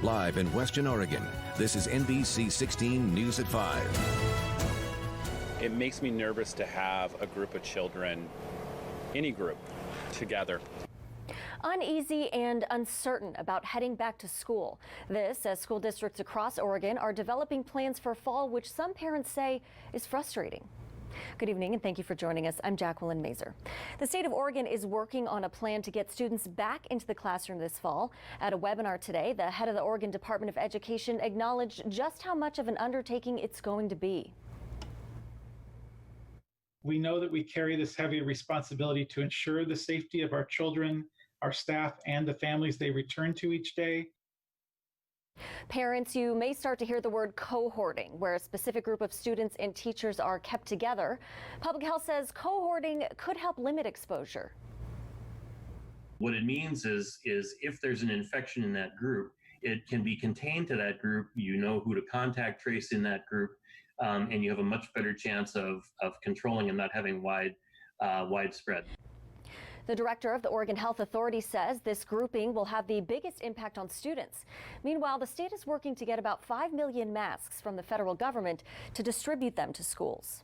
Live in Western Oregon, this is NBC 16 News at 5. It makes me nervous to have a group of children, any group, together. Uneasy and uncertain about heading back to school. This as school districts across Oregon are developing plans for fall, which some parents say is frustrating. Good evening and thank you for joining us. I'm Jacqueline Mazer. The state of Oregon is working on a plan to get students back into the classroom this fall. At a webinar today, the head of the Oregon Department of Education acknowledged just how much of an undertaking it's going to be. We know that we carry this heavy responsibility to ensure the safety of our children, our staff, and the families they return to each day. Parents, you may start to hear the word cohorting, where a specific group of students and teachers are kept together. Public health says cohorting could help limit exposure. What it means is if there's an infection in that group, it can be contained to that group. You know who to contact trace in that group, and you have a much better chance of controlling and not having widespread. The director of the Oregon Health Authority says this grouping will have the biggest impact on students. Meanwhile, the state is working to get about 5 million masks from the federal government to distribute them to schools.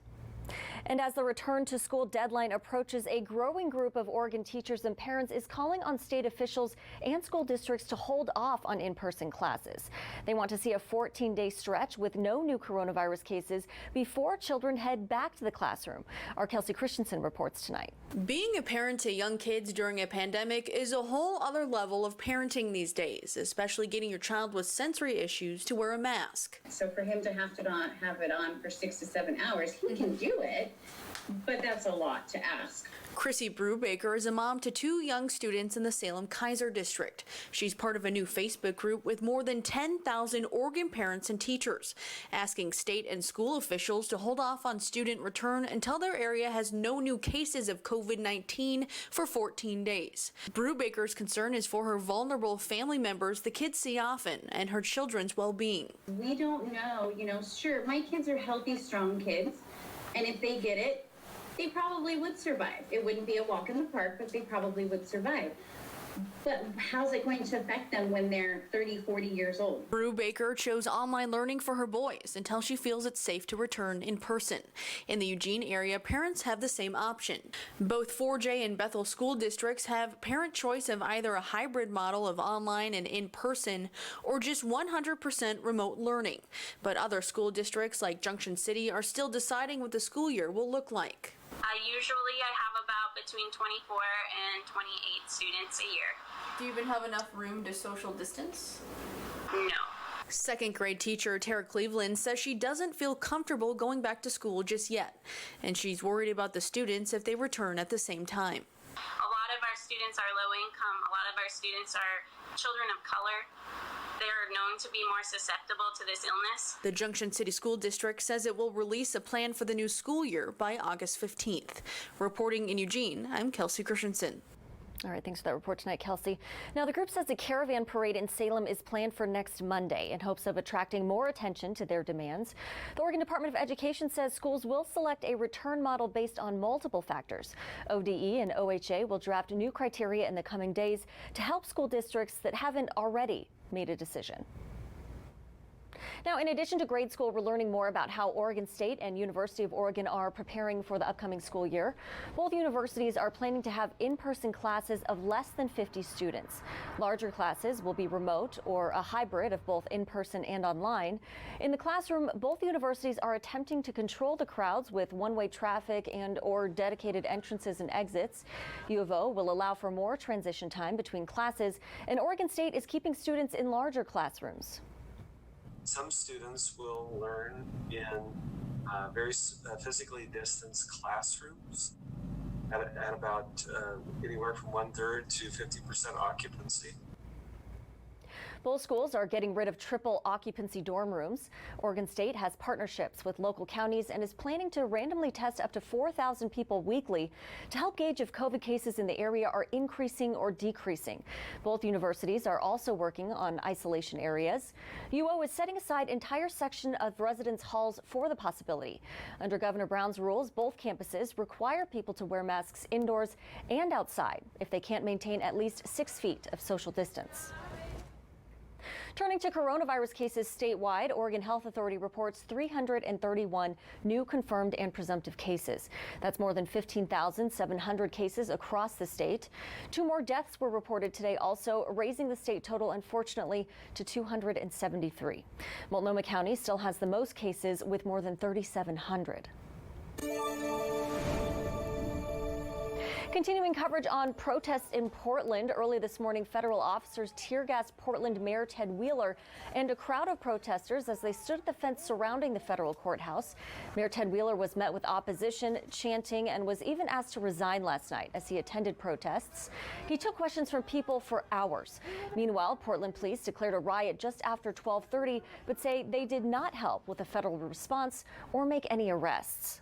And as the return to school deadline approaches, a growing group of Oregon teachers and parents is calling on state officials and school districts to hold off on in-person classes. They want to see a 14-day stretch with no new coronavirus cases before children head back to the classroom. Our Kelsey Christensen reports tonight. Being a parent to young kids during a pandemic is a whole other level of parenting these days, especially getting your child with sensory issues to wear a mask. So for him to have to not have it on for 6 to 7 hours, he can do it, but that's a lot to ask. Chrissy Brubaker is a mom to 2 young students in the Salem-Keizer district. She's part of a new Facebook group with more than 10,000 Oregon parents and teachers, asking state and school officials to hold off on student return until their area has no new cases of COVID-19 for 14 days. Brubaker's concern is for her vulnerable family members the kids see often and her children's well-being. We don't know, sure, my kids are healthy, strong kids, and if they get it, they probably would survive. It wouldn't be a walk in the park, but they probably would survive. But how's it going to affect them when they're 30, 40 years old? Brubaker chose online learning for her boys until she feels it's safe to return in person. In the Eugene area, parents have the same option. Both 4J and Bethel school districts have parent choice of either a hybrid model of online and in-person or just 100% remote learning. But other school districts like Junction City are still deciding what the school year will look like. Usually I have about between 24 and 28 students a year. Do you even have enough room to social distance? No. Second grade teacher Tara Cleveland says she doesn't feel comfortable going back to school just yet, and she's worried about the students if they return at the same time. A lot of our students are low income. A lot of our students are children of color. They're known to be more susceptible to this illness. The Junction City School District says it will release a plan for the new school year by August 15th. Reporting in Eugene, I'm Kelsey Christensen. All right, thanks for that report tonight, Kelsey. Now, the group says the caravan parade in Salem is planned for next Monday in hopes of attracting more attention to their demands. The Oregon Department of Education says schools will select a return model based on multiple factors. ODE and OHA will draft new criteria in the coming days to help school districts that haven't already made a decision. Now, in addition to grade school, we're learning more about how Oregon State and University of Oregon are preparing for the upcoming school year. Both universities are planning to have in-person classes of less than 50 students. Larger classes will be remote or a hybrid of both in-person and online. In the classroom, both universities are attempting to control the crowds with one-way traffic and/or dedicated entrances and exits. U of O will allow for more transition time between classes, and Oregon State is keeping students in larger classrooms. Some students will learn in very physically distanced classrooms at about anywhere from 1/3 to 50% occupancy. Both schools are getting rid of triple occupancy dorm rooms. Oregon State has partnerships with local counties and is planning to randomly test up to 4,000 people weekly to help gauge if COVID cases in the area are increasing or decreasing. Both universities are also working on isolation areas. UO is setting aside entire section of residence halls for the possibility. Under Governor Brown's rules, both campuses require people to wear masks indoors and outside if they can't maintain at least 6 feet of social distance. Turning to coronavirus cases statewide, Oregon Health Authority reports 331 new confirmed and presumptive cases. That's more than 15,700 cases across the state. 2 more deaths were reported today, also raising the state total, unfortunately, to 273. Multnomah County still has the most cases with more than 3,700. Continuing coverage on protests in Portland. Early this morning, federal officers tear-gassed Portland Mayor Ted Wheeler and a crowd of protesters as they stood at the fence surrounding the federal courthouse. Mayor Ted Wheeler was met with opposition, chanting, and was even asked to resign last night as he attended protests. He took questions from people for hours. Meanwhile, Portland police declared a riot just after 12:30, but say they did not help with a federal response or make any arrests.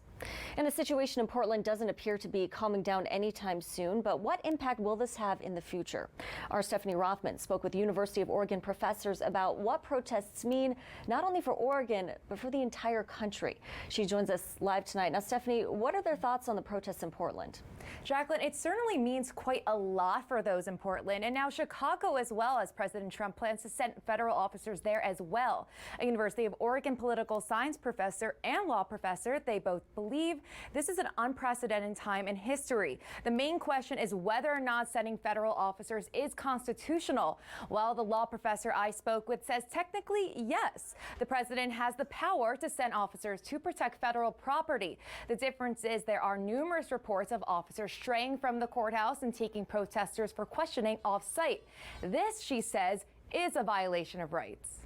And the situation in Portland doesn't appear to be calming down anytime soon, but what impact will this have in the future? Our Stephanie Rothman spoke with University of Oregon professors about what protests mean, not only for Oregon, but for the entire country. She joins us live tonight. Now, Stephanie, what are their thoughts on the protests in Portland? Jacqueline, it certainly means quite a lot for those in Portland and now Chicago as well, as President Trump plans to send federal officers there as well. A University of Oregon political science professor and law professor, they both believe this is an unprecedented time in history. The main question is whether or not sending federal officers is constitutional. Well, the law professor I spoke with says technically yes. The president has the power to send officers to protect federal property. The difference is there are numerous reports of officers straying from the courthouse and taking protesters for questioning off-site. This, she says, is a violation of rights.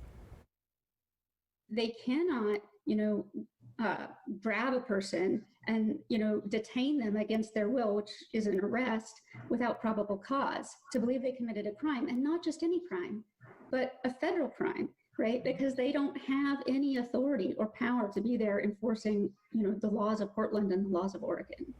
They cannot, grab a person and, detain them against their will, which is an arrest, without probable cause to believe they committed a crime, and not just any crime, but a federal crime, right? Because they don't have any authority or power to be there enforcing, the laws of Portland and the laws of Oregon.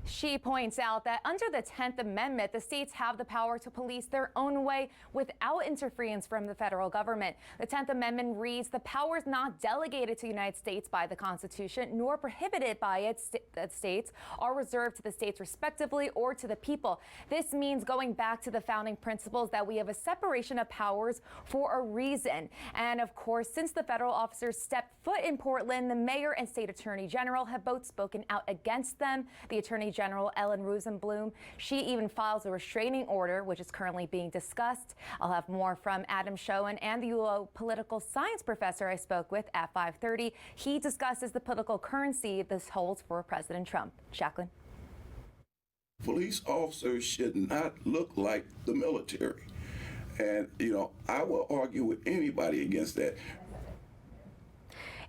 She points out that under the 10th Amendment, the states have the power to police their own way without interference from the federal government. The 10th Amendment reads, the powers not delegated to the United States by the Constitution nor prohibited by its states are reserved to the states respectively or to the people. This means going back to the founding principles that we have a separation of powers for a reason. And of course, since the federal officers stepped foot in Portland, the mayor and state attorney general have both spoken out against them. The attorney general, Ellen Rosenblum, she even files a restraining order, which is currently being discussed. I'll have more from Adam Schoen and the UO political science professor I spoke with at 5:30. He discusses the political currency this holds for President Trump. Jacqueline. Police officers should not look like the military. And, I will argue with anybody against that.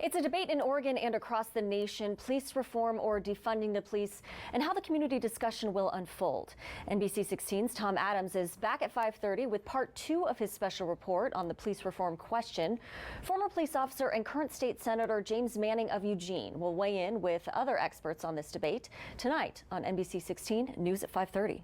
It's a debate in Oregon and across the nation, police reform or defunding the police, and how the community discussion will unfold. NBC 16's Tom Adams is back at 5:30 with part 2 of his special report on the police reform question. Former police officer and current state senator James Manning of Eugene will weigh in with other experts on this debate tonight on NBC 16 News at 5:30.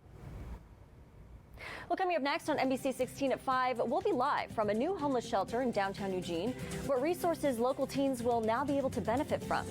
Well, coming up next on NBC 16 at 5, we'll be live from a new homeless shelter in downtown Eugene, what resources local teens will now be able to benefit from.